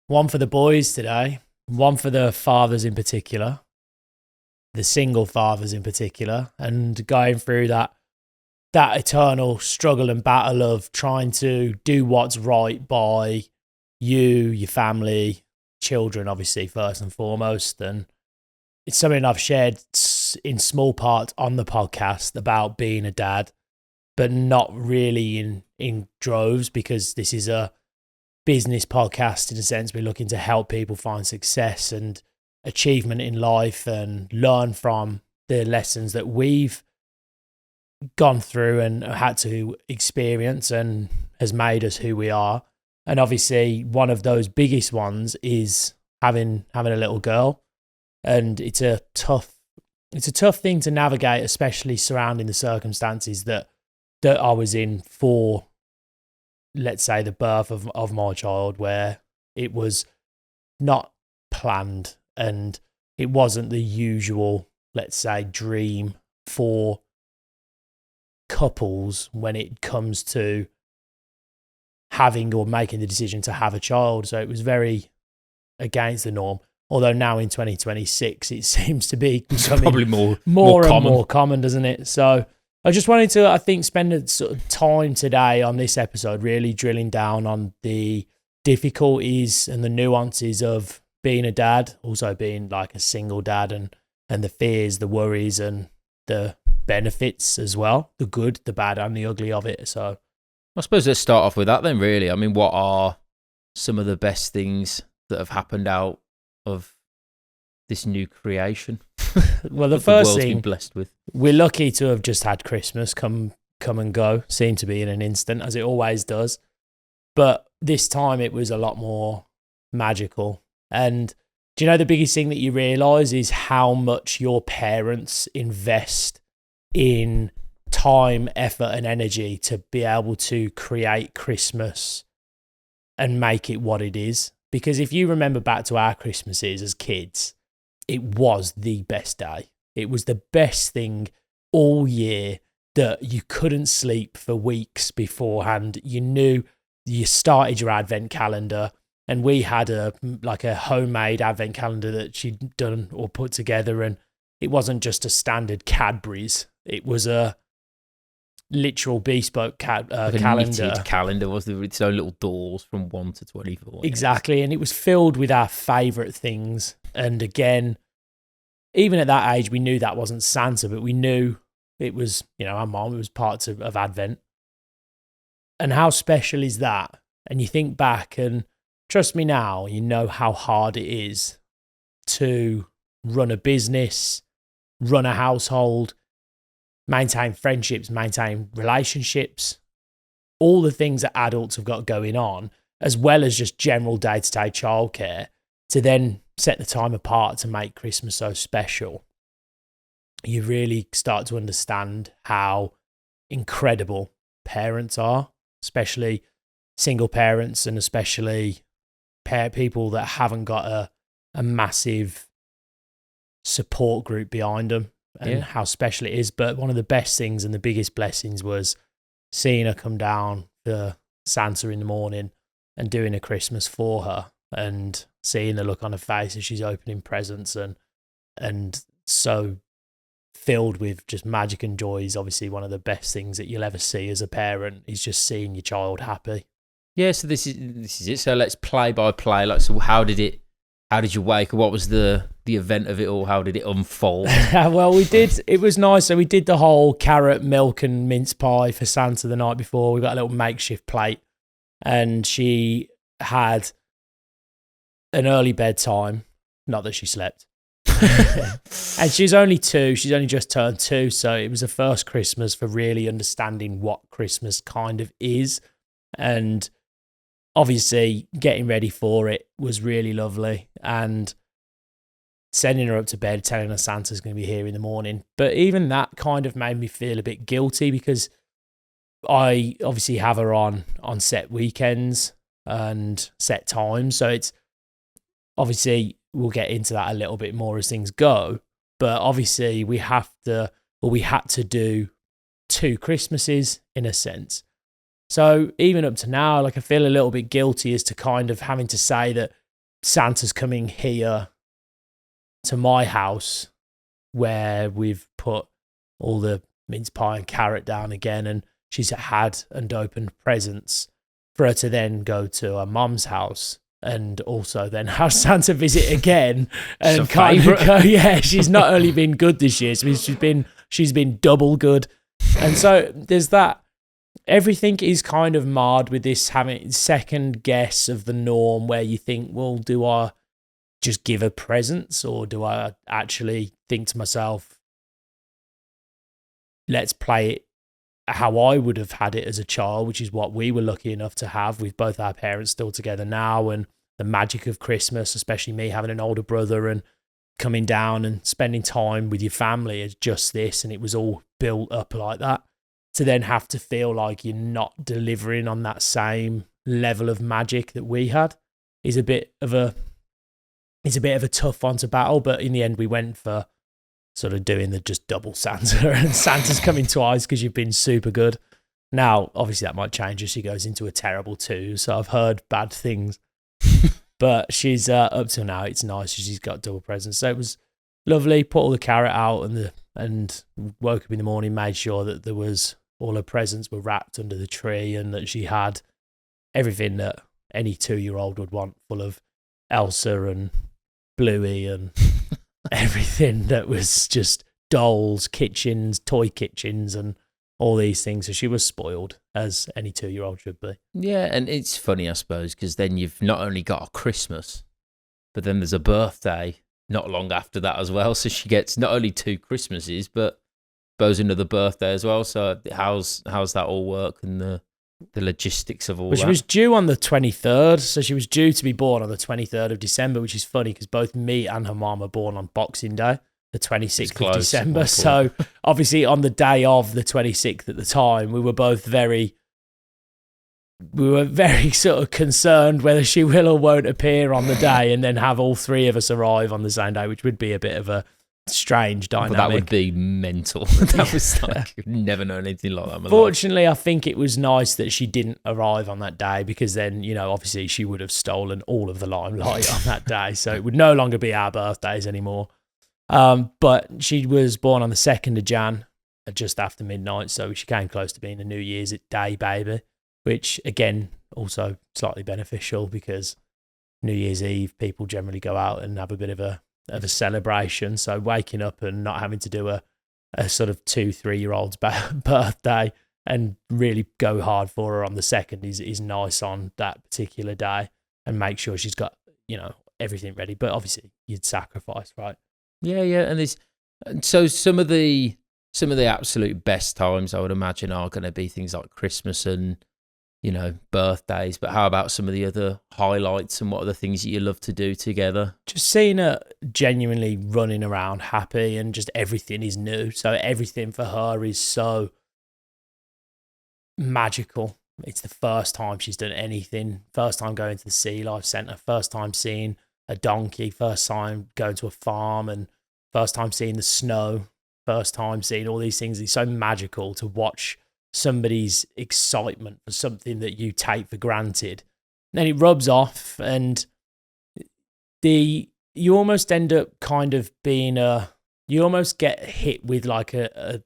One for the boys today, one for the fathers in particular, the single fathers in particular, and going through that eternal struggle and battle of trying to do what's right by you, your family, children, obviously, first and foremost. And it's something I've shared in small part on the podcast about being a dad, but not really in droves, because this is a business podcast in a sense. We're looking to help people find success and achievement in life and learn from the lessons that we've gone through and had to experience and has made us who we are. And obviously one of those biggest ones is having a little girl. And it's a tough thing to navigate, especially surrounding the circumstances that I was in for, let's say, the birth of my child, where it was not planned and it wasn't the usual, let's say, dream for couples when it comes to having or making the decision to have a child. So it was very against the norm. Although now in 2026, it seems to be becoming probably more and more common, doesn't it? So I just wanted to, I think, spend a sort of time today on this episode really drilling down on the difficulties and the nuances of being a dad, also being like a single dad, and the fears, the worries, and the benefits as well, the good, the bad, and the ugly of it. So I suppose let's start off with that then, really. I mean, what are some of the best things that have happened out of this new creation? Well, the first thing been blessed with, we're lucky to have just had Christmas come and go, seem to be in an instant, as it always does. But this time it was a lot more magical. And do you know the biggest thing that you realise is how much your parents invest in time, effort, and energy to be able to create Christmas and make it what it is. Because if you remember back to our Christmases as kids, it was the best day. It was the best thing all year, that you couldn't sleep for weeks beforehand. You knew you started your advent calendar, and we had a homemade advent calendar that she'd done or put together, and it wasn't just a standard Cadbury's. It was a literal bespoke calendar. Knitted calendar, was there its own little doors from 1 to 24. Exactly, and it was filled with our favourite things. And again, even at that age, we knew that wasn't Santa, but we knew it was, our mom, it was parts of Advent. And how special is that? And you think back, and trust me now, you know how hard it is to run a business, run a household, maintain friendships, maintain relationships, all the things that adults have got going on, as well as just general day-to-day childcare, to then set the time apart to make Christmas so special. You really start to understand how incredible parents are, especially single parents, and especially people that haven't got a massive support group behind them, and how special it is. But one of the best things and the biggest blessings was seeing her come down for Santa in the morning and doing a Christmas for her, and seeing the look on her face as she's opening presents, and so filled with just magic and joy. Is obviously one of the best things that you'll ever see as a parent, is just seeing your child happy. Yeah, so this is it. So let's play by play. Like, so how did you wake? What was the event of it all? How did it unfold? Well, it was nice. So we did the whole carrot, milk and mince pie for Santa the night before. We got a little makeshift plate, and she had an early bedtime. Not that she slept. And she's only 2. She's only just turned 2. So it was the first Christmas for really understanding what Christmas kind of is. And obviously getting ready for it was really lovely, and sending her up to bed, telling her Santa's going to be here in the morning. But even that kind of made me feel a bit guilty, because I obviously have her on set weekends and set times. So it's obviously, we'll get into that a little bit more as things go. But obviously we had to do 2 Christmases in a sense. So even up to now, like, I feel a little bit guilty as to kind of having to say that Santa's coming here to my house where we've put all the mince pie and carrot down again, and she's had and opened presents for her to then go to her mum's house and also then have Santa visit again and kind of go, yeah, she's not only been good this year, she's been double good. And so there's that. Everything is kind of marred with this having second guess of the norm where you think, well, do I just give her presents, or do I actually think to myself, let's play it how I would have had it as a child, which is what we were lucky enough to have with both our parents still together now, and the magic of Christmas, especially me having an older brother and coming down and spending time with your family is just this, and it was all built up like that. To then have to feel like you're not delivering on that same level of magic that we had is a bit of a tough one to battle. But in the end, we went for sort of doing the just double Santa, and Santa's coming twice because you've been super good. Now, obviously, that might change as she goes into a terrible 2. So I've heard bad things, but she's up till now. It's nice. She's got double presents. So it was lovely. Put all the carrot out and woke up in the morning, made sure that there was all her presents were wrapped under the tree and that she had everything that any 2-year-old would want, full of Elsa and Bluey and everything that was just dolls, kitchens, toy kitchens and all these things. So she was spoiled, as any 2-year-old should be. Yeah, and it's funny, I suppose, because then you've not only got a Christmas, but then there's a birthday not long after that as well. So she gets not only 2 Christmases, but goes another birthday as well. So how's that all work and the logistics of all that? She was due on the 23rd, so she was due to be born on the 23rd of December, which is funny because both me and her mum were born on Boxing Day, the 26th of December. So obviously on the day of the 26th at the time, we were very sort of concerned whether she will or won't appear on the day, and then have all 3 of us arrive on the same day, which would be a bit of a strange dynamic. But that would be mental. That was like, you've never known anything like that. Fortunately, I think it was nice that she didn't arrive on that day, because then, obviously she would have stolen all of the limelight on that day. So it would no longer be our birthdays anymore. But she was born on the 2nd of Jan, just after midnight. So she came close to being a New Year's Day baby, which again, also slightly beneficial because New Year's Eve, people generally go out and have a bit of a celebration. So waking up and not having to do a sort of 2-3-year-old's birthday and really go hard for her on the 2nd is nice on that particular day, and make sure she's got, everything ready. But obviously you'd sacrifice, right? Yeah. And so some of the absolute best times, I would imagine, are going to be things like Christmas and, birthdays. But how about some of the other highlights, and what are the things that you love to do together? Just seeing her genuinely running around happy, and just everything is new. So everything for her is so magical. It's the first time she's done anything. First time going to the Sea Life Centre. First time seeing a donkey. First time going to a farm, and first time seeing the snow. First time seeing all these things. It's so magical to watch somebody's excitement for something that you take for granted. Then it rubs off, and you almost end up kind of being you almost get hit with like a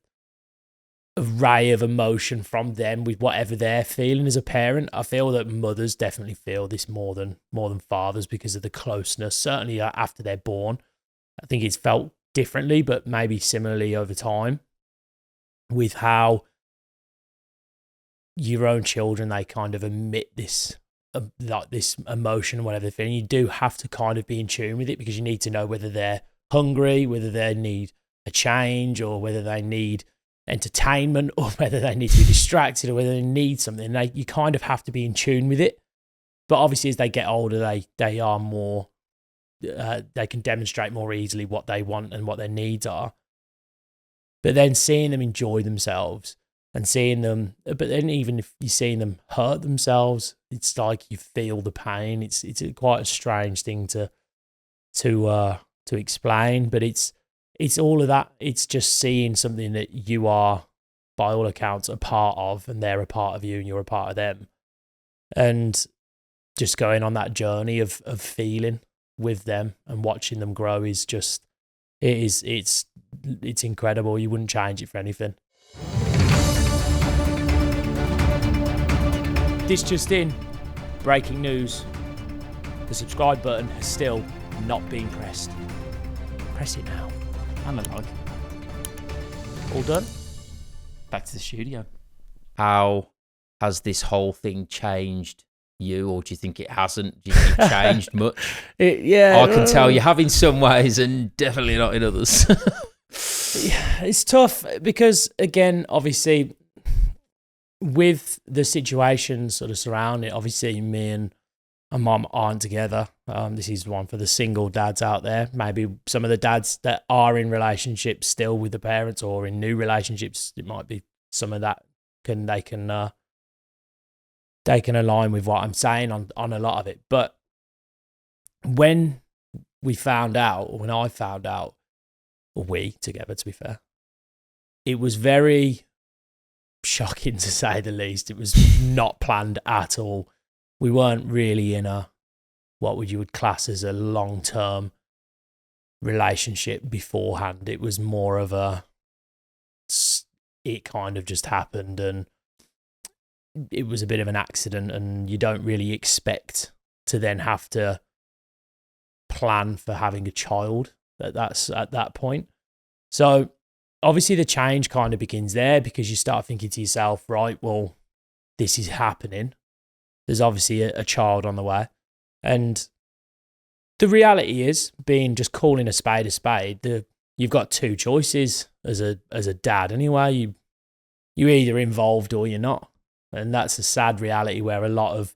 ray of emotion from them with whatever they're feeling as a parent. I feel that mothers definitely feel this more than fathers because of the closeness, certainly after they're born. I think it's felt differently, but maybe similarly over time, with how your own children, they kind of emit this like this emotion, whatever they're feeling. You do have to kind of be in tune with it, because you need to know whether they're hungry, whether they need a change, or whether they need entertainment, or whether they need to be distracted, or whether they need something. You kind of have to be in tune with it. But obviously as they get older, they are more, they can demonstrate more easily what they want and what their needs are. But then seeing them enjoy themselves, and seeing them, but then even if you're seeing them hurt themselves, it's like you feel the pain. It's quite a strange thing to explain, but it's all of that. It's just seeing something that you are, by all accounts, a part of, and they're a part of you, and you're a part of them, and just going on that journey of feeling with them and watching them grow is just, it's incredible. You wouldn't change it for anything. This just in, breaking news. The subscribe button has still not been pressed. Press it now. Analog. All done? Back to the studio. How has this whole thing changed you, or do you think it hasn't? Do you think it changed much? Yeah. I can tell you have in some ways and definitely not in others. Yeah, it's tough because, again, obviously, with the situation sort of surrounding it, obviously me and mum aren't together. This is one for the single dads out there. Maybe some of the dads that are in relationships still with the parents or in new relationships, it might be some of that they can align with what I'm saying on a lot of it. But when I found out, or we together, to be fair, it was very shocking to say the least. It was not planned at all. We weren't really in what you would class as a long-term relationship beforehand. It was more of it kind of just happened, and it was a bit of an accident, and you don't really expect to then have to plan for having a child that's at that point. So obviously the change kind of begins there, because you start thinking to yourself, right, well, this is happening. There's obviously a child on the way. And the reality is, just calling a spade, you've got two choices as a dad anyway. You're either involved or you're not. And that's a sad reality where a lot of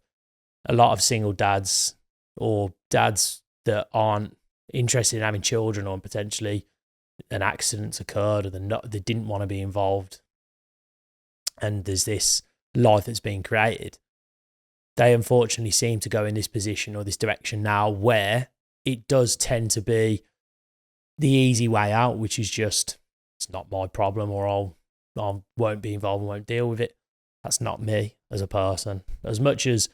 single dads or dads that aren't interested in having children, or potentially an accident's occurred, or they didn't want to be involved, and there's this life that's being created, they unfortunately seem to go in this position or this direction now where it does tend to be the easy way out, which is just, it's not my problem, or I won't be involved and won't deal with it. That's not me as a person. As much as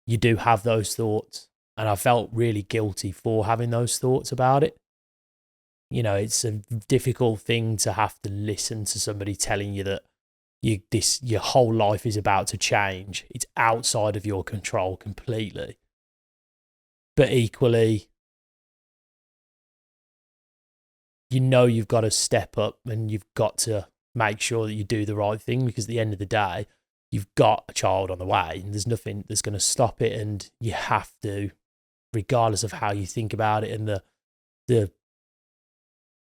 you do have those thoughts, and I felt really guilty for having those thoughts about it. You know, it's a difficult thing to have to listen to somebody telling you that your whole life is about to change. It's outside of your control completely. But equally, you know you've got to step up and you've got to make sure that you do the right thing, because at the end of the day, you've got a child on the way and there's nothing that's going to stop it, and you have to, regardless of how you think about it and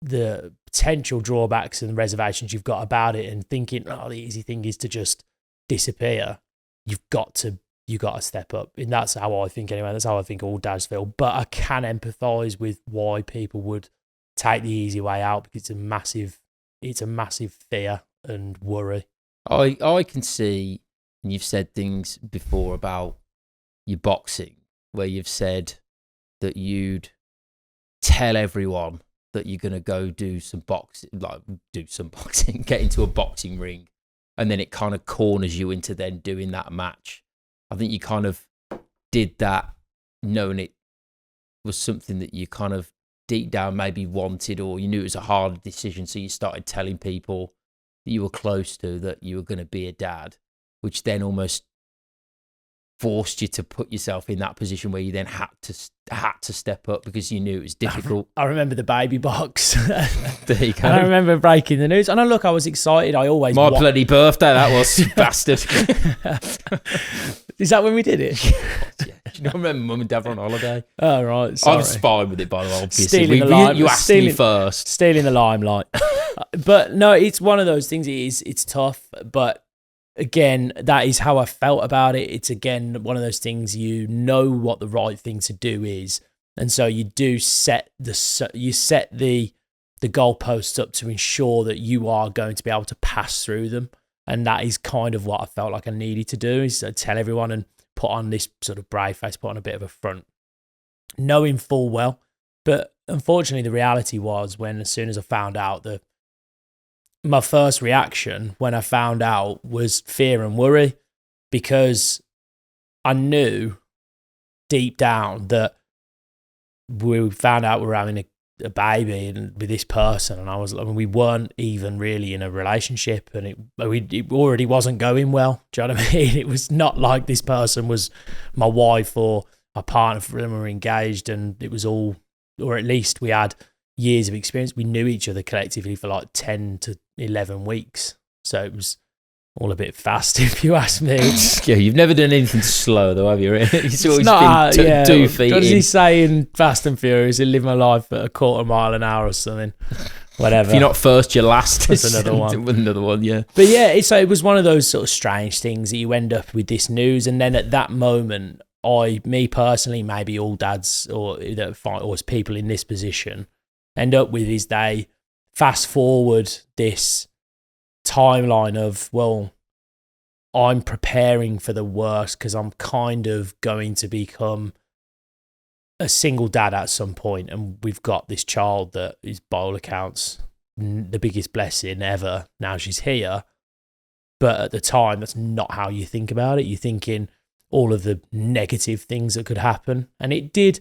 the potential drawbacks and reservations you've got about it, and thinking, oh, the easy thing is to just disappear. You've got to step up. And that's how I think anyway. That's how I think all dads feel. But I can empathise with why people would take the easy way out, because it's a massive fear and worry. I can see, and you've said things before about your boxing, where you've said that you'd tell everyone that you're going to go do some boxing, get into a boxing ring, and then it kind of corners you into then doing that match. I think you kind of did that knowing it was something that you kind of deep down maybe wanted, or you knew it was a hard decision, so you started telling people that you were close to that you were going to be a dad, which then almost forced you to put yourself in that position where you then had to step up because you knew it was difficult. I remember the baby box. There you go. And I remember breaking the news. And I was excited. I always bloody birthday that was, you bastard. Is that when we did it? Yeah. Do you not remember Mum and Dad were on holiday? Oh, right. Sorry. I was fine with it, by the way. Obviously. You asked me first. Stealing the limelight. But no, it's one of those things. It's tough, but again, that is how I felt about it. It's, again, one of those things, you know what the right thing to do is. And so you do set the goalposts up to ensure that you are going to be able to pass through them. And that is kind of what I felt like I needed to do, is to tell everyone and put on this sort of brave face, put on a bit of a front, knowing full well. But unfortunately, the reality was, as soon as I found out, that my first reaction when I found out was fear and worry, because I knew deep down that we found out we were having a baby with this person, and we weren't even really in a relationship, and it already wasn't going well. Do you know what I mean? It was not like this person was my wife or my partner for when we were engaged, and it was all, or at least we had years of experience. We knew each other collectively for like 10 to 11 weeks. So it was all a bit fast, if you ask me. Yeah, you've never done anything slow, though, have you? It's always not, been 2 feet what does in. he say in Fast and Furious? I live my life at a quarter mile an hour or something. Whatever. If you're not first, you're last. That's another one. Another one, yeah. But yeah, it was one of those sort of strange things that you end up with this news, and then at that moment, me personally, maybe all dads or people in this position end up with is they fast forward this timeline of, well, I'm preparing for the worst because I'm kind of going to become a single dad at some point, and we've got this child that is, by all accounts, the biggest blessing ever. Now she's here, but at the time, that's not how you think about it. You're thinking all of the negative things that could happen, and it did,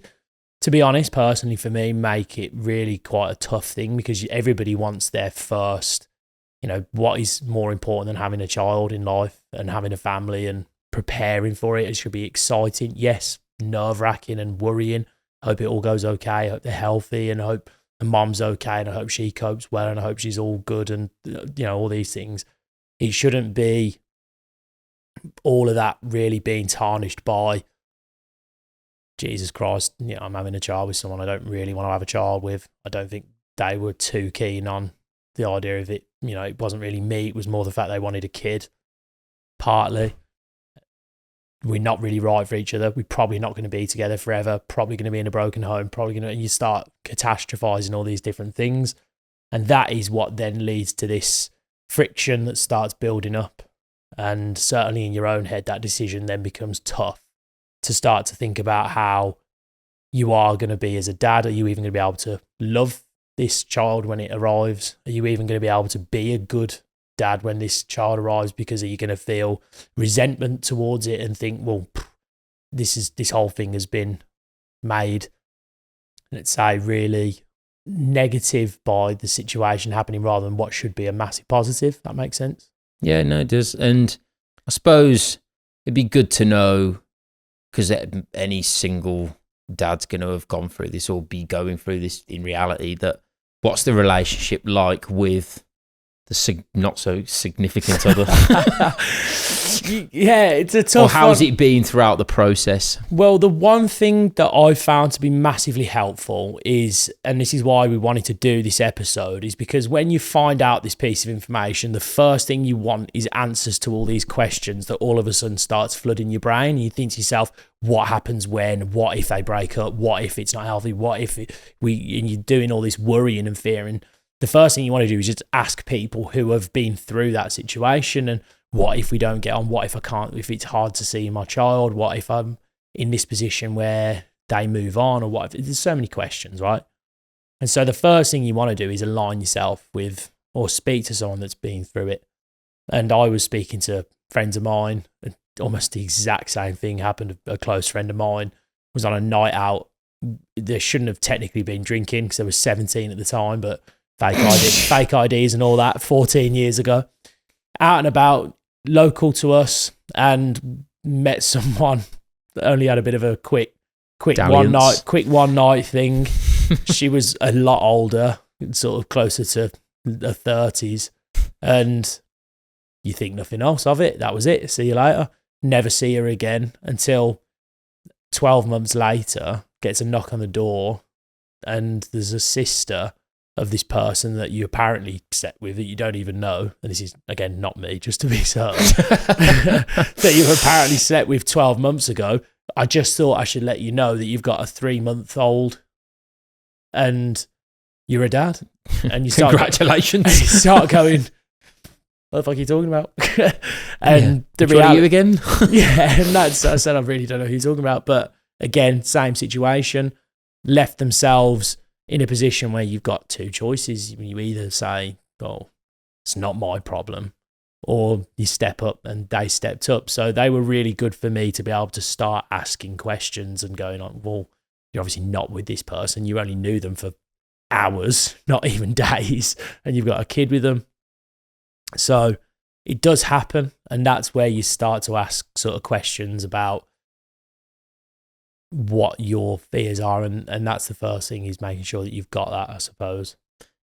to be honest, personally for me, make it really quite a tough thing, because everybody wants their first, what is more important than having a child in life and having a family and preparing for it? It should be exciting. Yes, nerve-wracking and worrying. I hope it all goes okay. I hope they're healthy, and I hope the mom's okay, and I hope she copes well, and I hope she's all good, and all these things. It shouldn't be all of that really being tarnished by, Jesus Christ, I'm having a child with someone I don't really want to have a child with. I don't think they were too keen on the idea of it. It wasn't really me. It was more the fact they wanted a kid, partly. We're not really right for each other. We're probably not going to be together forever. Probably going to be in a broken home. And you start catastrophizing all these different things. And that is what then leads to this friction that starts building up. And certainly in your own head, that decision then becomes tough to start to think about how you are going to be as a dad. Are you even going to be able to love this child when it arrives? Are you even going to be able to be a good dad when this child arrives? Because are you going to feel resentment towards it and think, well, this whole thing has been made, let's say, really negative by the situation happening rather than what should be a massive positive? That makes sense? Yeah, no, it does. And I suppose it'd be good to know, because any single dad's going to have gone through this or be going through this in reality, that what's the relationship like with the not so significant other? Yeah, it's a tough Or how's one. it been throughout the process? Well, the one thing that I found to be massively helpful is, and this is why we wanted to do this episode, is because when you find out this piece of information, the first thing you want is answers to all these questions that all of a sudden starts flooding your brain. You think to yourself, what happens when? What if they break up? What if it's not healthy? What if and you're doing all this worrying and fearing. The first thing you want to do is just ask people who have been through that situation, and what if we don't get on? What if I can't, if it's hard to see my child? What if I'm in this position where they move on? Or what if, there's so many questions, right? And so the first thing you want to do is align yourself with, or speak to someone that's been through it. And I was speaking to friends of mine, and almost the exact same thing happened. A close friend of mine was on a night out. There shouldn't have technically been drinking because they were 17 at the time, but fake IDs and all that 14 years ago. Out and about, local to us, and met someone that only had a bit of a quick one night thing. She was a lot older, sort of closer to the 30s, and you think nothing else of it. That was it. See you later. Never see her again until 12 months later, gets a knock on the door, and there's a sister of this person that you apparently slept with that you don't even know. And this is, again, not me, just to be certain, that you've apparently slept with 12 months ago. I just thought I should let you know that you've got a 3-month-old and you're a dad. And you start, Congratulations. you start going, what the fuck are you talking about? And the Which one are reality, you again? yeah, and I said, I really don't know who you're talking about. But again, same situation, left themselves in a position where you've got two choices. You either say, oh, it's not my problem, or you step up, and they stepped up. So they were really good for me to be able to start asking questions and going on, well, you're obviously not with this person. You only knew them for hours, not even days, and you've got a kid with them. So it does happen, and that's where you start to ask sort of questions about what your fears are, and that's the first thing, is making sure that you've got that, I suppose.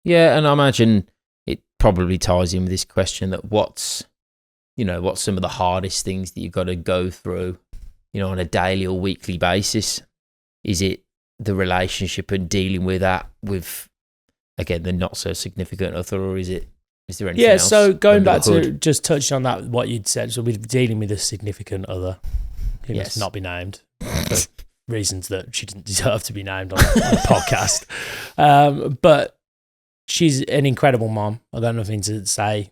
Yeah, and I imagine it probably ties in with this question that what's some of the hardest things that you've got to go through, on a daily or weekly basis. Is it the relationship and dealing with that with, again, the not so significant other, or is there anything else? Yeah, so going under back the hood? to just touching on that, what you'd said, so with dealing with a significant other who Yes. must not be named for reasons that she didn't deserve to be named on a podcast. But she's an incredible mom. I got nothing to say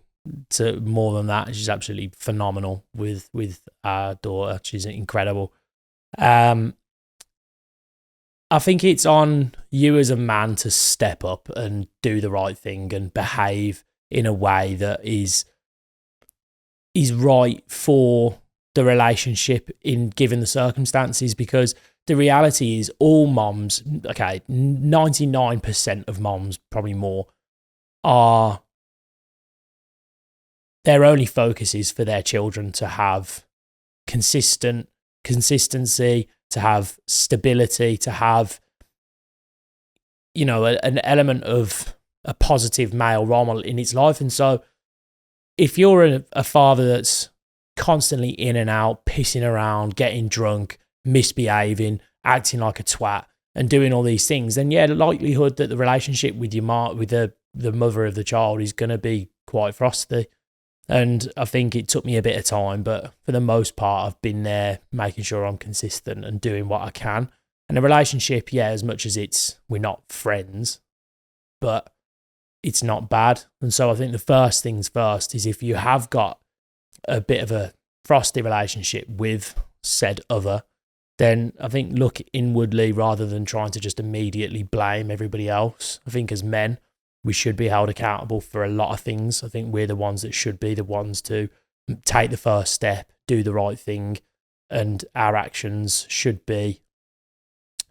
to more than that. She's absolutely phenomenal with our daughter. She's incredible. I think it's on you as a man to step up and do the right thing and behave in a way that is right for the relationship in given the circumstances, because the reality is all moms, 99% of moms, probably more, their only focus is for their children to have consistency, to have stability, to have, an element of a positive male role model in its life. And so if you're a father that's constantly in and out, pissing around, getting drunk, misbehaving, acting like a twat, and doing all these things, then the likelihood that the relationship with with the mother of the child is going to be quite frosty. And I think it took me a bit of time, but for the most part, I've been there making sure I'm consistent and doing what I can. And the relationship, as much as we're not friends, but it's not bad. And so I think the first things first is, if you have got a bit of a frosty relationship with said other, then I think look inwardly rather than trying to just immediately blame everybody else. I think as men, we should be held accountable for a lot of things. I think we're the ones that should be the ones to take the first step, do the right thing, and our actions should be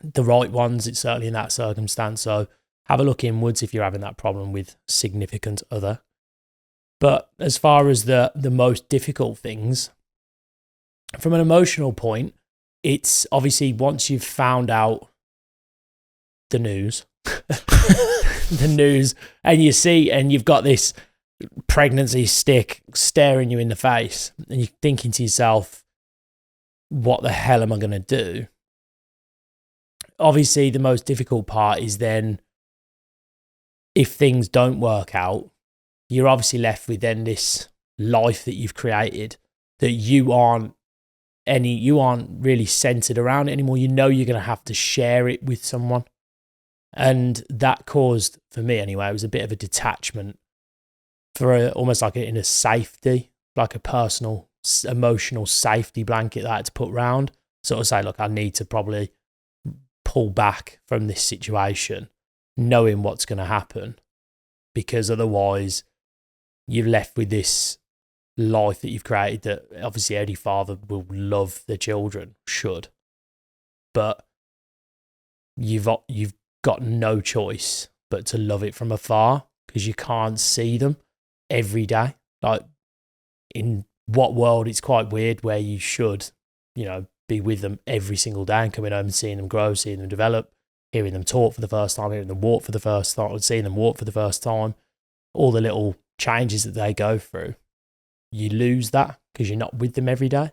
the right ones. It's certainly in that circumstance. So have a look inwards if you're having that problem with significant other. But as far as the most difficult things, from an emotional point, it's obviously once you've found out the news, and you see, and you've got this pregnancy stick staring you in the face, and you're thinking to yourself, what the hell am I going to do? Obviously, the most difficult part is then, if things don't work out, you're obviously left with then this life that you've created that you aren't really centered around it anymore. You're going to have to share it with someone. And that caused, for me anyway, it was a bit of a detachment almost like in a safety, like a personal, emotional safety blanket that I had to put round. Sort of say, look, I need to probably pull back from this situation, knowing what's going to happen, because otherwise you're left with this life that you've created that obviously any father will love their children, should, but you've got no choice but to love it from afar, because you can't see them every day. Like, in what world, it's quite weird where you should, be with them every single day and coming home and seeing them grow, seeing them develop, hearing them talk for the first time, hearing them walk for the first time, seeing them walk for the first time, all the little changes that they go through. You lose that because you're not with them every day.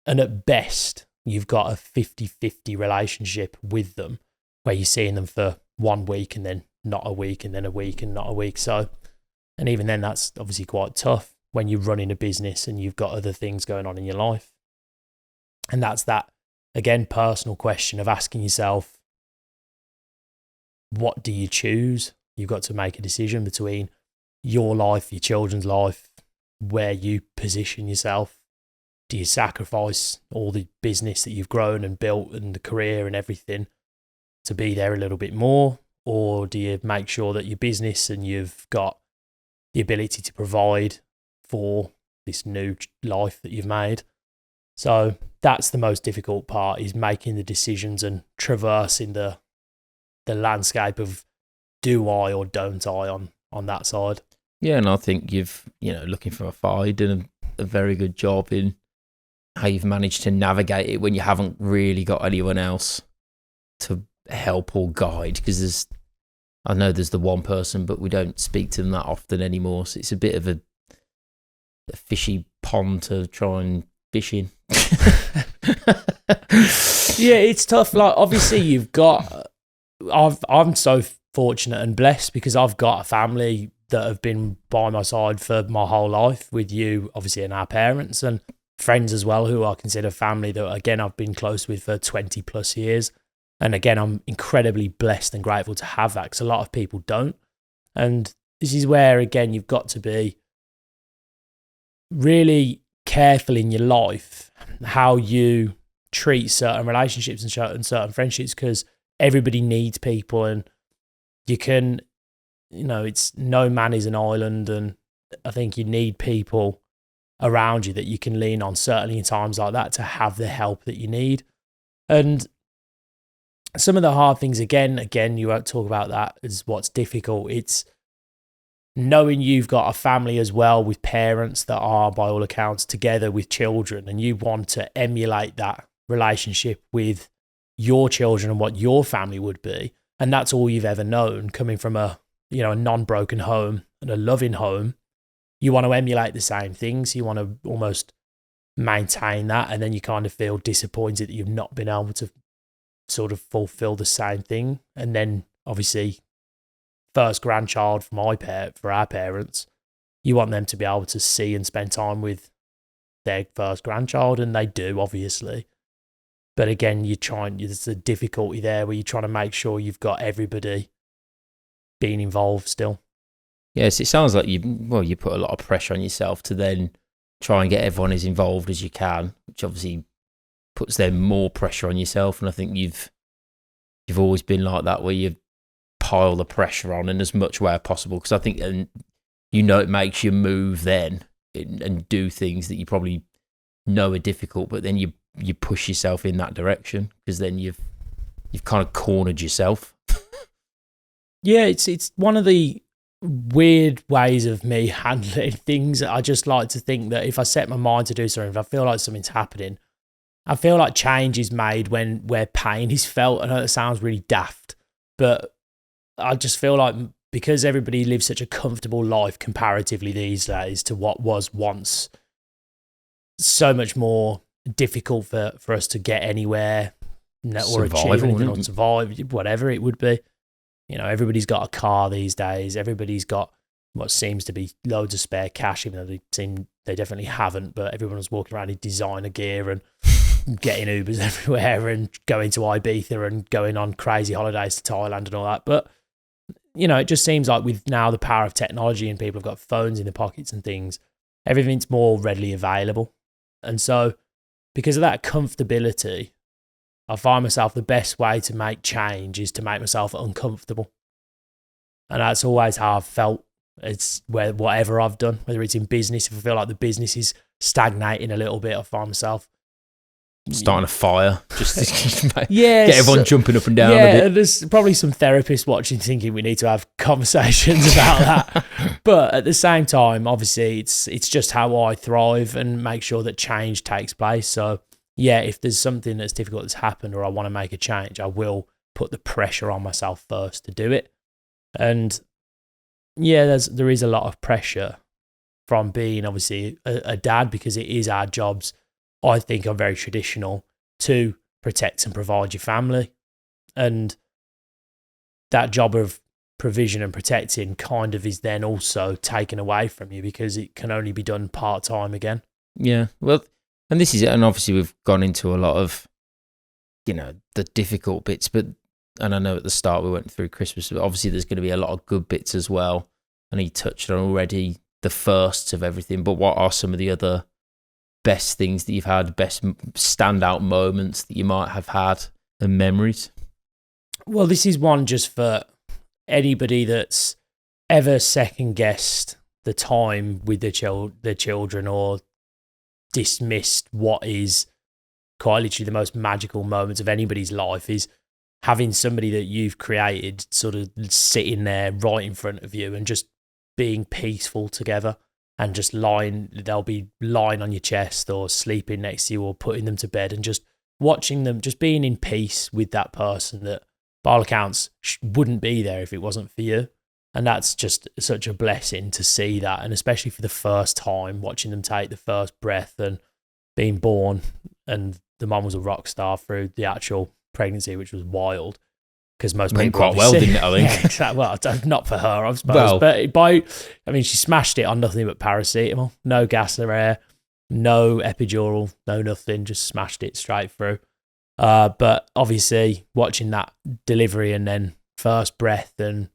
And at best, you've got a 50-50 relationship with them, where you're seeing them for 1 week and then not a week and then a week and not a week. So, and even then, that's obviously quite tough when you're running a business and you've got other things going on in your life. And that's that, again, personal question of asking yourself, what do you choose? You've got to make a decision between your life, your children's life, where you position yourself. Do you sacrifice all the business that you've grown and built and the career and everything to be there a little bit more? Or do you make sure that your business and you've got the ability to provide for this new life that you've made? So that's the most difficult part, is making the decisions and traversing the landscape of do I or don't I on that side. Yeah, and I think looking from afar, you've done a very good job in how you've managed to navigate it when you haven't really got anyone else to help or guide. Because I know there's the one person, but we don't speak to them that often anymore. So it's a bit of a fishy pond to try and fish in. Yeah, it's tough. Like, obviously, I'm so fortunate and blessed because I've got a family that have been by my side for my whole life, with you, obviously, and our parents, and friends as well, who I consider family, that, again, I've been close with for 20 plus years. And again, I'm incredibly blessed and grateful to have that, because a lot of people don't. And this is where, again, you've got to be really careful in your life how you treat certain relationships and certain friendships, because everybody needs people, and you can, it's no man is an island, and I think you need people around you that you can lean on, certainly in times like that, to have the help that you need. And some of the hard things, again, you won't talk about that as what's difficult. It's knowing you've got a family as well, with parents that are, by all accounts, together with children, and you want to emulate that relationship with your children and what your family would be. And that's all you've ever known, coming from a non-broken home and a loving home. You want to emulate the same things. You want to almost maintain that. And then you kind of feel disappointed that you've not been able to sort of fulfill the same thing. And then obviously, first grandchild for our parents, you want them to be able to see and spend time with their first grandchild, and they do, obviously. But again, there's a difficulty there where you're trying to make sure you've got everybody being involved still. Yes, it sounds like you put a lot of pressure on yourself to then try and get everyone as involved as you can, which obviously puts then more pressure on yourself. And I think you've always been like that, where you pile the pressure on in as much way as possible, because I think it makes you move then and do things that you probably know are difficult, but then you push yourself in that direction, because then you've kind of cornered yourself. Yeah, it's one of the weird ways of me handling things. I just like to think that if I set my mind to do something, if I feel like something's happening, I feel like change is made where pain is felt. I know that sounds really daft, but I just feel like, because everybody lives such a comfortable life comparatively these days to what was once so much more difficult for us to get anywhere or achieve anything or survive, whatever it would be. Everybody's got a car these days. Everybody's got what seems to be loads of spare cash, even though they definitely haven't. But everyone's walking around in designer gear and getting Ubers everywhere and going to Ibiza and going on crazy holidays to Thailand and all that. But it just seems like with now the power of technology and people have got phones in their pockets and things, everything's more readily available. And so because of that comfortability, I find myself the best way to make change is to make myself uncomfortable. And that's always how I've felt. It's whatever I've done, whether it's in business, if I feel like the business is stagnating a little bit, I find myself starting a fire, just to get everyone jumping up and down. Yeah, there's probably some therapists watching thinking we need to have conversations about that. But at the same time, obviously, it's just how I thrive and make sure that change takes place. So yeah, if there's something that's difficult that's happened or I want to make a change, I will put the pressure on myself first to do it. And yeah, there is a lot of pressure from being obviously a dad, because it is our jobs. I think are very traditional to protect and provide your family. And that job of provision and protecting kind of is then also taken away from you, because it can only be done part-time again. Yeah, well, and this is it. And obviously we've gone into a lot of, the difficult bits, and I know at the start we went through Christmas, but obviously there's going to be a lot of good bits as well. And he touched on already the firsts of everything, but what are some of the other best things that you've had, best standout moments that you might have had, and memories? Well, this is one just for anybody that's ever second guessed the time with their children, or dismissed what is quite literally the most magical moments of anybody's life, is having somebody that you've created sort of sitting there right in front of you and just being peaceful together, and just they'll be lying on your chest or sleeping next to you or putting them to bed, and just watching them just being in peace with that person that by all accounts wouldn't be there if it wasn't for you. And that's just such a blessing to see that, and especially for the first time, watching them take the first breath and being born. And the mum was a rock star through the actual pregnancy, which was wild, because most Went people quite well, didn't it, I think? Yeah, exactly. Well, not for her, I suppose. Well, but she smashed it on nothing but paracetamol, no gas in her air, no epidural, no nothing, just smashed it straight through. But obviously, watching that delivery and then first breath and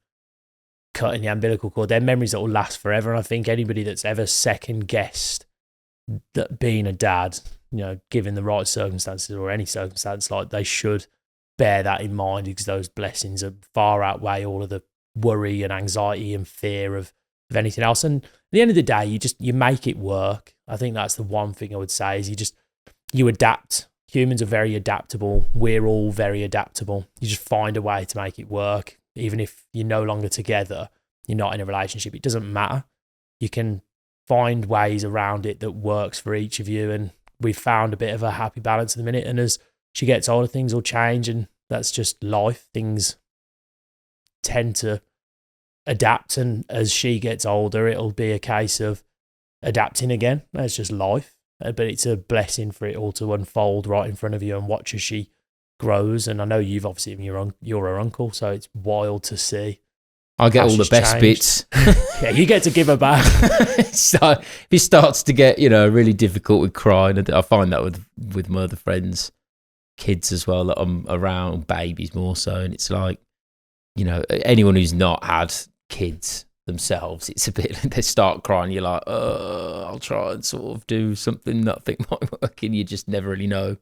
cutting the umbilical cord, they're memories that will last forever. And I think anybody that's ever second guessed that being a dad, given the right circumstances or any circumstance, like, they should bear that in mind, because those blessings are far outweigh all of the worry and anxiety and fear of anything else. And at the end of the day, you make it work. I think that's the one thing I would say, is you adapt. Humans are very adaptable. We're all very adaptable. You just find a way to make it work. Even if you're no longer together, you're not in a relationship, it doesn't matter. You can find ways around it that works for each of you. And we've found a bit of a happy balance at the minute. And as she gets older, things will change, and that's just life. Things tend to adapt. And as she gets older, it'll be a case of adapting again. That's just life. But it's a blessing for it all to unfold right in front of you and watch as she grows. And I know you've obviously, you're her uncle, so it's wild to see. I get all the best bits. Yeah, you get to give her back. So if it starts to get, really difficult with crying, I find that with my other friends, kids as well, that I'm around, babies more so. And it's like, anyone who's not had kids themselves, it's a bit, they start crying, you're like, I'll try and sort of do something that I think might work, and you just never really know.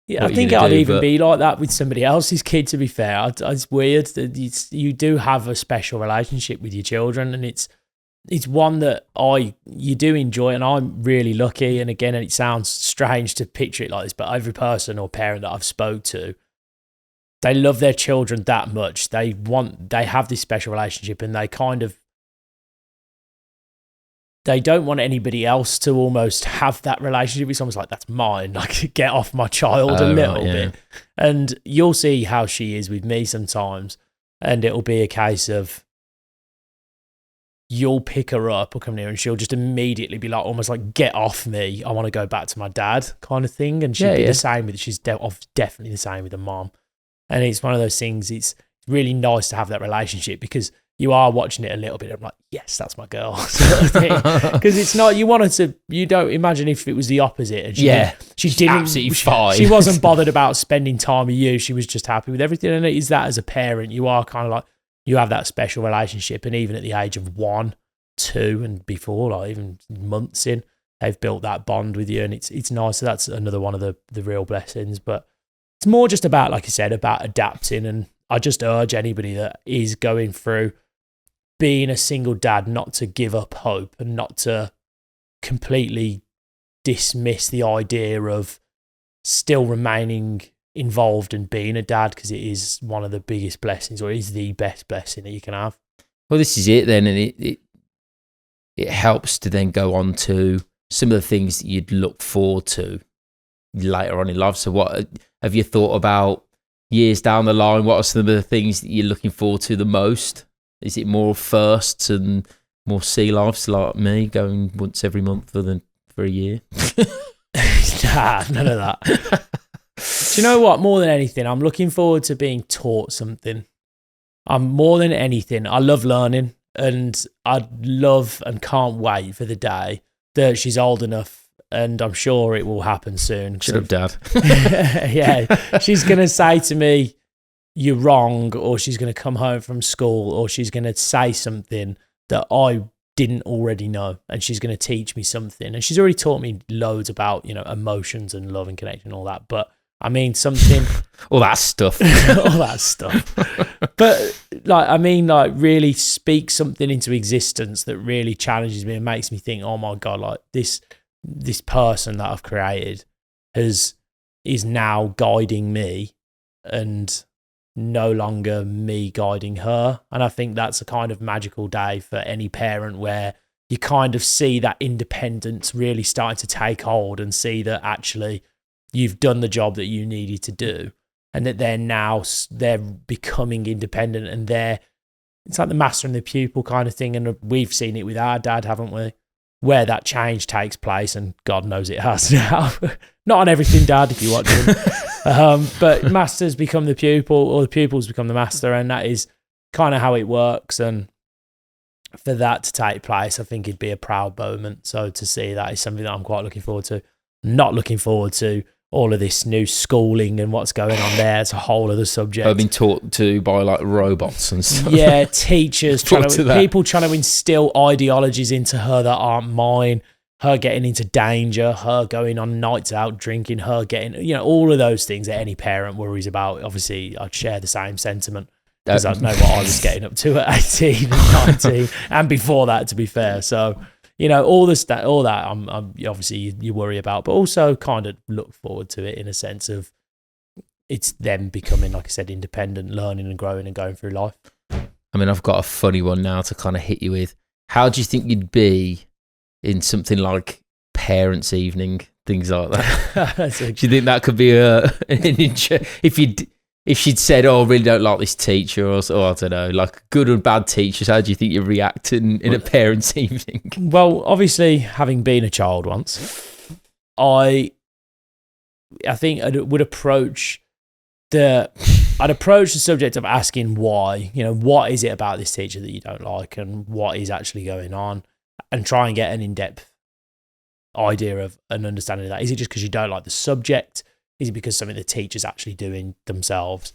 Yeah, I think I'd even be like that with somebody else's kid, to be fair. It's weird that you do have a special relationship with your children, and it's one that you do enjoy, and I'm really lucky. And again, it sounds strange to picture it like this, but every person or parent that I've spoke to, they love their children that much. They have this special relationship, and they don't want anybody else to almost have that relationship. It's almost like, that's mine. Like, get off my child a little bit. And you'll see how she is with me sometimes. And it'll be a case of, you'll pick her up or come near, and she'll just immediately be like, almost like, get off me. I want to go back to my dad, kind of thing. And she'd be the same she's definitely the same with her mom. And it's one of those things, it's really nice to have that relationship, because you are watching it a little bit. I'm like, yes, that's my girl. Because it's not, you don't imagine if it was the opposite. And she didn't, absolutely fine. She wasn't bothered about spending time with you. She was just happy with everything. And it is that as a parent, you are kind of like, you have that special relationship. And even at the age of 1, 2, and before, like even months in, they've built that bond with you. And it's nice. So that's another one of the real blessings. But it's more just about, like I said, about adapting. And I just urge anybody that is going through being a single dad not to give up hope, and not to completely dismiss the idea of still remaining involved and being a dad, because it is one of the biggest blessings, or it is the best blessing that you can have. Well, this is it then, and it helps to then go on to some of the things that you'd look forward to later on in life. So what have you thought about years down the line? What are some of the things that you're looking forward to the most? Is it more firsts and more sea lives like me, going once every month for a year? Nah, none of that. Do you know what? More than anything, I'm looking forward to being taught something. More than anything, I love learning, and I love and can't wait for the day that she's old enough, and I'm sure it will happen soon. Shut up, Dad. Yeah, she's going to say to me, you're wrong, or she's going to come home from school, or she's going to say something that I didn't already know, and she's going to teach me something. And she's already taught me loads about, emotions and love and connection and all that. But I mean, something... all that stuff. all that stuff. But really speak something into existence that really challenges me and makes me think, oh my God, like this this person that I've created is now guiding me and no longer me guiding her. And I think that's a kind of magical day for any parent where you kind of see that independence really starting to take hold and see that actually you've done the job that you needed to do and that they're becoming independent and it's like the master and the pupil kind of thing. And we've seen it with our dad, haven't we? Where that change takes place, and God knows it has now. Not on everything, Dad, if you watch him. But masters become the pupil, or the pupils become the master, and that is kind of how it works. And for that to take place, I think it'd be a proud moment. So to see that is something that I'm quite looking forward to. Not looking forward to all of this new schooling and what's going on there. It's a whole other subject. I've been taught to by like robots and stuff. Yeah, teachers, people trying to instill ideologies into her that aren't mine, her getting into danger, her going on nights out drinking, her getting, all of those things that any parent worries about. Obviously, I'd share the same sentiment because I know what I was getting up to at 18 and 19 and before that, to be fair. So, all that I'm obviously you worry about, but also kind of look forward to it in a sense of it's them becoming, like I said, independent, learning and growing and going through life. I mean, I've got a funny one now to kind of hit you with. How do you think you'd be in something like parents' evening, things like that? Do you think that could be if she'd said, "Oh, I really don't like this teacher," or I don't know, like good and bad teachers? How do you think you'd react in a parents' evening? Well, obviously, having been a child once, I think I would approach the subject of asking why. What is it about this teacher that you don't like, and what is actually going on, and try and get an in-depth idea of an understanding of that. Is it just because you don't like the subject? Is it because something the teacher's actually doing themselves?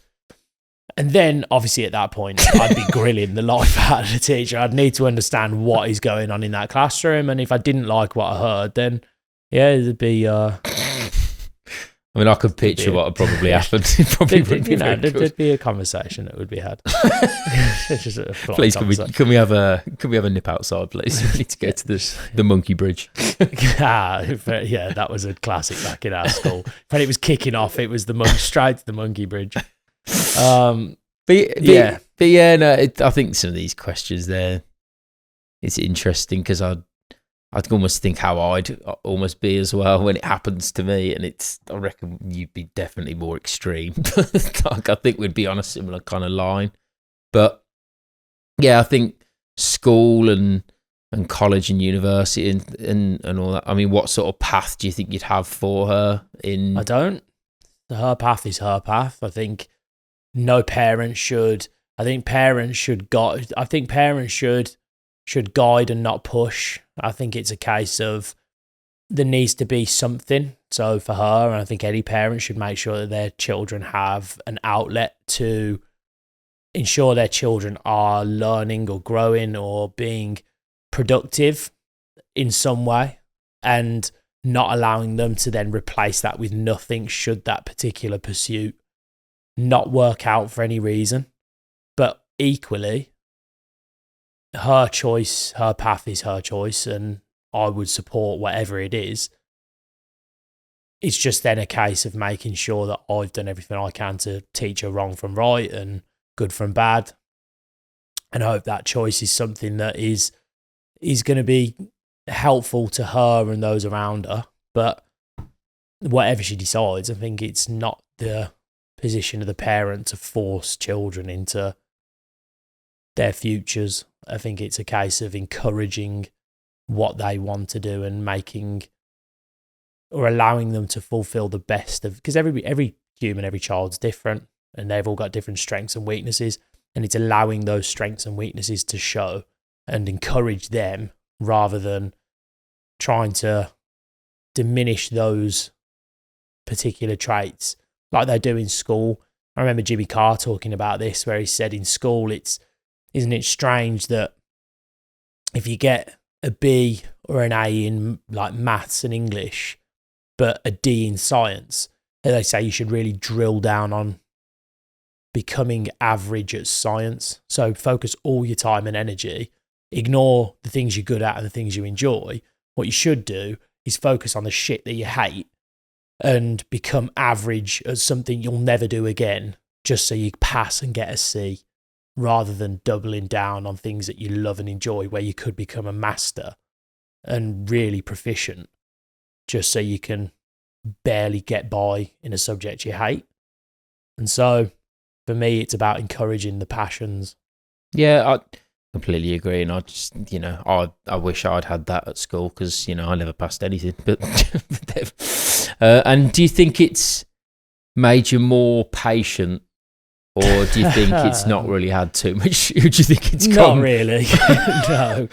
And then, obviously, at that point, I'd be grilling the life out of the teacher. I'd need to understand what is going on in that classroom. And if I didn't like what I heard, then, yeah, it'd be... I mean, I could picture what would probably happen. It probably would be there'd be a conversation that would be had. Please, can we have a nip outside, please? We need to go to the Monkey Bridge. Yeah, that was a classic back in our school. When it was kicking off, it was straight to the Monkey Bridge. No, I think some of these questions there, it's interesting because I'd almost think how I'd almost be as well when it happens to me, and I reckon you'd be definitely more extreme. I think we'd be on a similar kind of line. But yeah, I think school and college and university and all that. I mean, what sort of path do you think you'd have for her in? I don't. Her path is her path. I think no parent should. I think parents should guide. I think parents should guide and not push. I think it's a case of there needs to be something. So for her, and I think any parent should make sure that their children have an outlet to ensure their children are learning or growing or being productive in some way, and not allowing them to then replace that with nothing should that particular pursuit not work out for any reason. But equally, her choice, her path is her choice, and I would support whatever it is. It's just then a case of making sure that I've done everything I can to teach her wrong from right and good from bad. And I hope that choice is something that is going to be helpful to her and those around her. But whatever she decides, I think it's not the position of the parent to force children into their futures. I think it's a case of encouraging what they want to do and making or allowing them to fulfill the best of, because every human, every child's different and they've all got different strengths and weaknesses, and it's allowing those strengths and weaknesses to show and encourage them rather than trying to diminish those particular traits like they do in school. I remember Jimmy Carr talking about this, where he said in school, isn't it strange that if you get a B or an A in like maths and English, but a D in science, they say you should really drill down on becoming average at science. So focus all your time and energy, ignore the things you're good at and the things you enjoy. What you should do is focus on the shit that you hate and become average at something you'll never do again, just so you pass and get a C, rather than doubling down on things that you love and enjoy, where you could become a master and really proficient, just so you can barely get by in a subject you hate. And so for me, it's about encouraging the passions. Yeah, I completely agree. And I just, I wish I'd had that at school, because, I never passed anything. But and do you think it's made you more patient, or do you think it's not really had too much? Who do you think it's Not gone? really. No.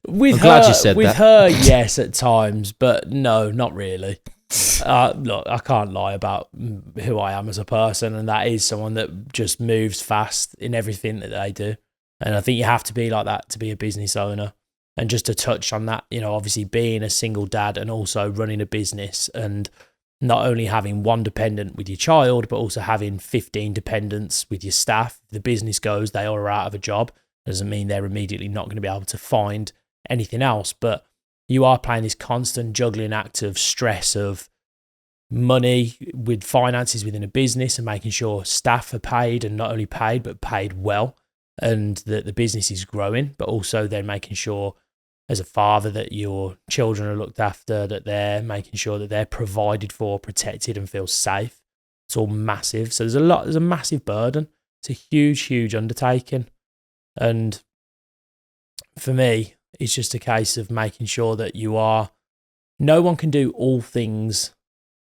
I'm glad you said with that. her, yes, at times, but no, not really. Look, I can't lie about who I am as a person, and that is someone that just moves fast in everything that they do. And I think you have to be like that to be a business owner. And just to touch on that, obviously being a single dad and also running a business, and not only having one dependent with your child, but also having 15 dependents with your staff. If the business goes, they are out of a job. Doesn't mean they're immediately not going to be able to find anything else, but you are playing this constant juggling act of stress of money with finances within a business, and making sure staff are paid, and not only paid, but paid well, and that the business is growing, but also then making sure as a father that your children are looked after, that they're making sure that they're provided for, protected, and feel safe. It's all massive. So there's a massive burden. It's a huge, huge undertaking. And for me, it's just a case of making sure that no one can do all things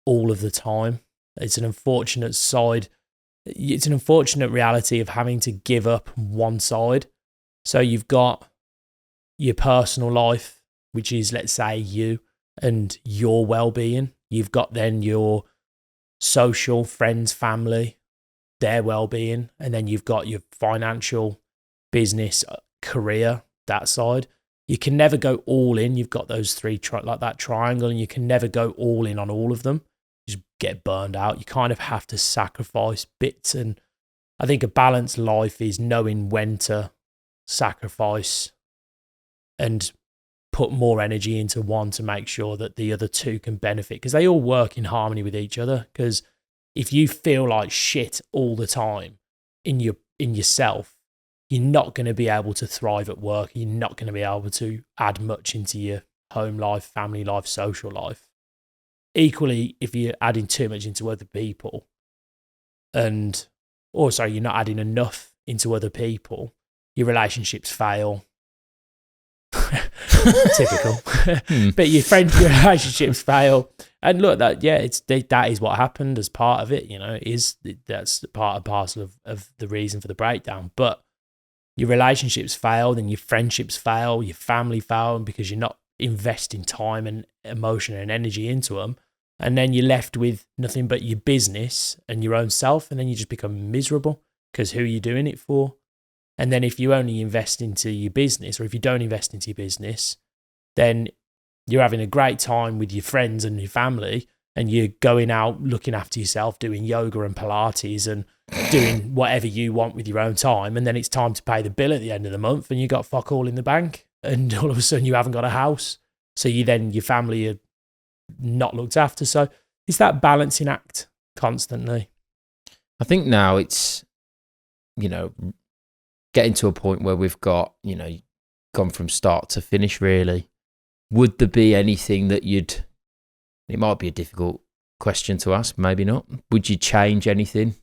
all of the time. It's an unfortunate reality of having to give up one side. So you've got your personal life, which is, let's say, you and your well-being. You've got then your social, friends, family, their well-being. And then you've got your financial, business, career, that side. You can never go all in. You've got those three, like that triangle, and you can never go all in on all of them. You just get burned out. You kind of have to sacrifice bits. And I think a balanced life is knowing when to sacrifice and put more energy into one to make sure that the other two can benefit, because they all work in harmony with each other. Because if you feel like shit all the time in yourself, you're not going to be able to thrive at work. You're not going to be able to add much into your home life, family life, social life. Equally, if you're adding too much into other people, and also you're not adding enough into other people, your relationships fail. Typical. But your relationships fail. And look, that is what happened as part of it. That's part and parcel of the reason for the breakdown. But your relationships fail, then your friendships fail, your family fail, because you're not investing time and emotion and energy into them. And then you're left with nothing but your business and your own self, and then you just become miserable, because who are you doing it for? And then if you only invest into your business, or if you don't invest into your business, then you're having a great time with your friends and your family, and you're going out looking after yourself, doing yoga and Pilates and doing whatever you want with your own time. And then it's time to pay the bill at the end of the month, and you got fuck all in the bank, and all of a sudden you haven't got a house. So your family are not looked after. So it's that balancing act constantly. I think now it's, getting to a point where we've got, gone from start to finish, really. Would there be anything that it might be a difficult question to ask, maybe not. Would you change anything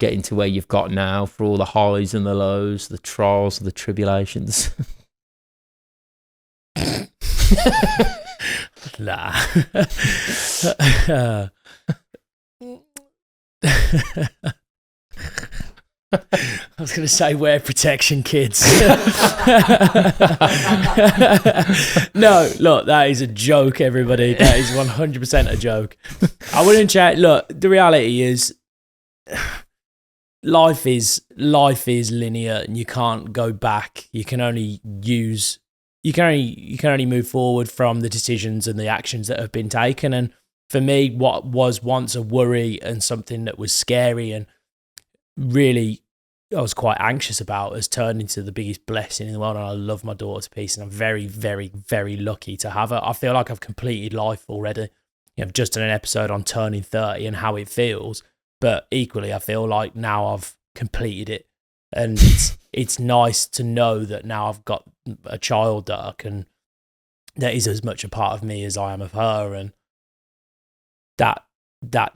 getting to where you've got now, for all the highs and the lows, the trials and the tribulations? Nah. I was going to say wear protection, kids. No, look, that is a joke, everybody. That is 100% a joke. I wouldn't change. Look, the reality is life is linear, and you can't go back. You can only move forward from the decisions and the actions that have been taken. And for me, what was once a worry and something that was scary and really I was quite anxious about has turned into the biggest blessing in the world. And I love my daughter to pieces. And I'm very, very, very lucky to have her. I feel like I've completed life already. I've just done an episode on turning 30 and how it feels. But equally, I feel like now I've completed it. And it's nice to know that now I've got a child that is as much a part of me as I am of her. And that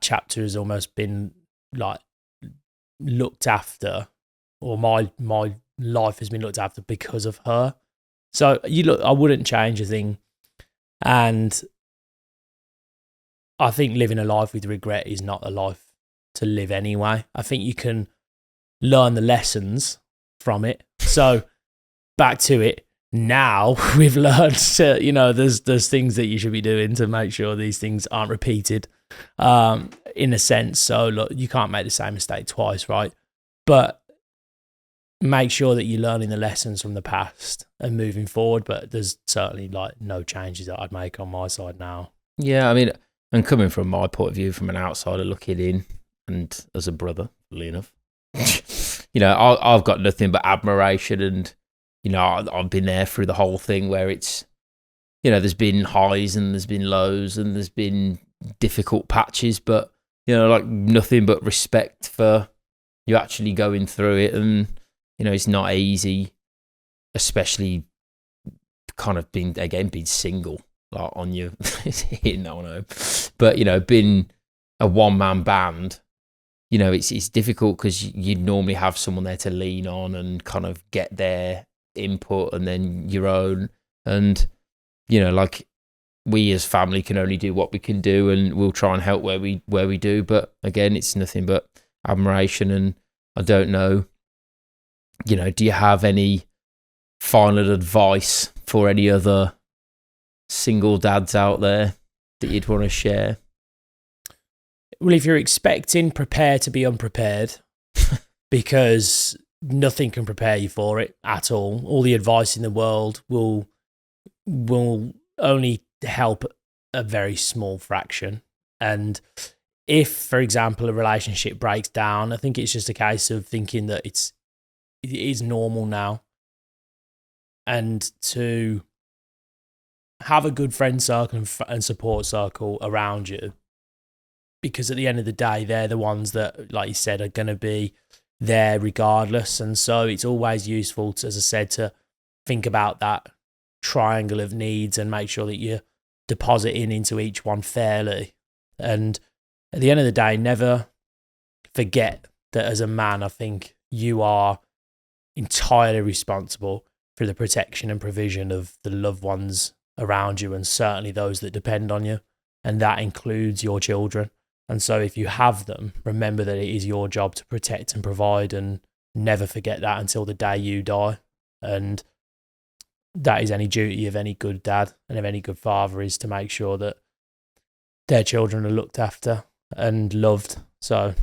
chapter has almost been like looked after, or my life has been looked after because of her. So I wouldn't change a thing. And I think living a life with regret is not a life to live anyway. I think you can learn the lessons from it. So back to it. Now we've learned to, there's things that you should be doing to make sure these things aren't repeated, in a sense. So look, you can't make the same mistake twice, right? But make sure that you're learning the lessons from the past and moving forward. But there's certainly like no changes that I'd make on my side now. Yeah, I mean, and coming from my point of view, from an outsider looking in, and as a brother, funnily enough, I've got nothing but admiration, and I've been there through the whole thing where it's, there's been highs and there's been lows and there's been difficult patches, but like nothing but respect for you actually going through it. And it's not easy, especially kind of being single, like on your no, but being a one-man band, it's difficult because you'd normally have someone there to lean on and kind of get their input and then your own. And like we as family can only do what we can do, and we'll try and help where we do. But again, it's nothing but admiration. And I don't know, do you have any final advice for any other single dads out there that you'd want to share? Well, if you're expecting, prepare to be unprepared, because nothing can prepare you for it at all. All the advice in the world will only help a very small fraction. And if, for example, a relationship breaks down, I think it's just a case of thinking that it is normal now, and to have a good friend circle and support circle around you, because at the end of the day, they're the ones that, like you said, are going to be there regardless. And so it's always useful to, as I said, to think about that triangle of needs and make sure that you're depositing into each one fairly. And at the end of the day, never forget that as a man, I think you are entirely responsible for the protection and provision of the loved ones around you, and certainly those that depend on you. And that includes your children. And so if you have them, remember that it is your job to protect and provide, and never forget that until the day you die. And that is any duty of any good dad and of any good father, is to make sure that their children are looked after and loved. So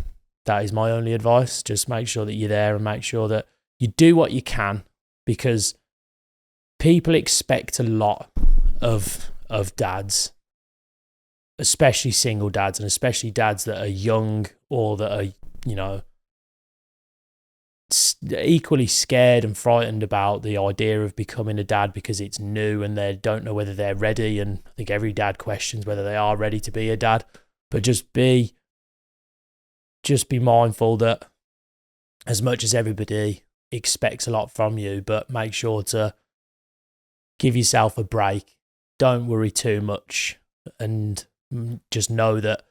that is my only advice. Just make sure that you're there and make sure that you do what you can, because people expect a lot of dads, especially single dads, and especially dads that are young or that are, equally scared and frightened about the idea of becoming a dad because it's new and they don't know whether they're ready. And I think every dad questions whether they are ready to be a dad. But just be mindful that as much as everybody expects a lot from you, but make sure to give yourself a break. Don't worry too much, and just know that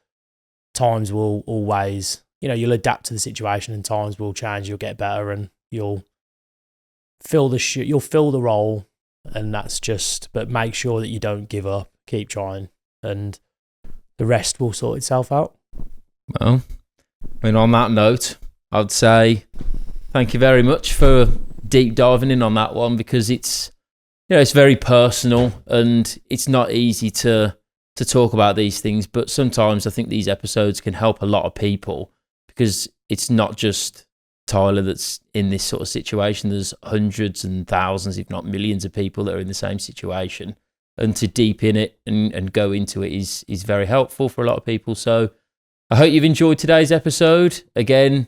times will always, you'll adapt to the situation, and times will change. You'll get better, and you'll fill the role, and that's just. But make sure that you don't give up. Keep trying, and the rest will sort itself out. Well, I mean, on that note, I'd say thank you very much for deep diving in on that one, because it's it's very personal and it's not easy to talk about these things. But sometimes I think these episodes can help a lot of people, because it's not just Tyler that's in this sort of situation. There's hundreds and thousands, if not millions, of people that are in the same situation. And to deep in it and go into it is very helpful for a lot of people. So I hope you've enjoyed today's episode. Again,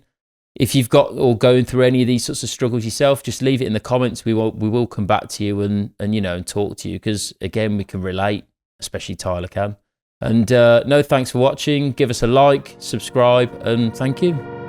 if you've got or going through any of these sorts of struggles yourself, just leave it in the comments. We will come back to you and and talk to you, because again, we can relate, especially Tyler can. And no, thanks for watching. Give us a like, subscribe, and thank you.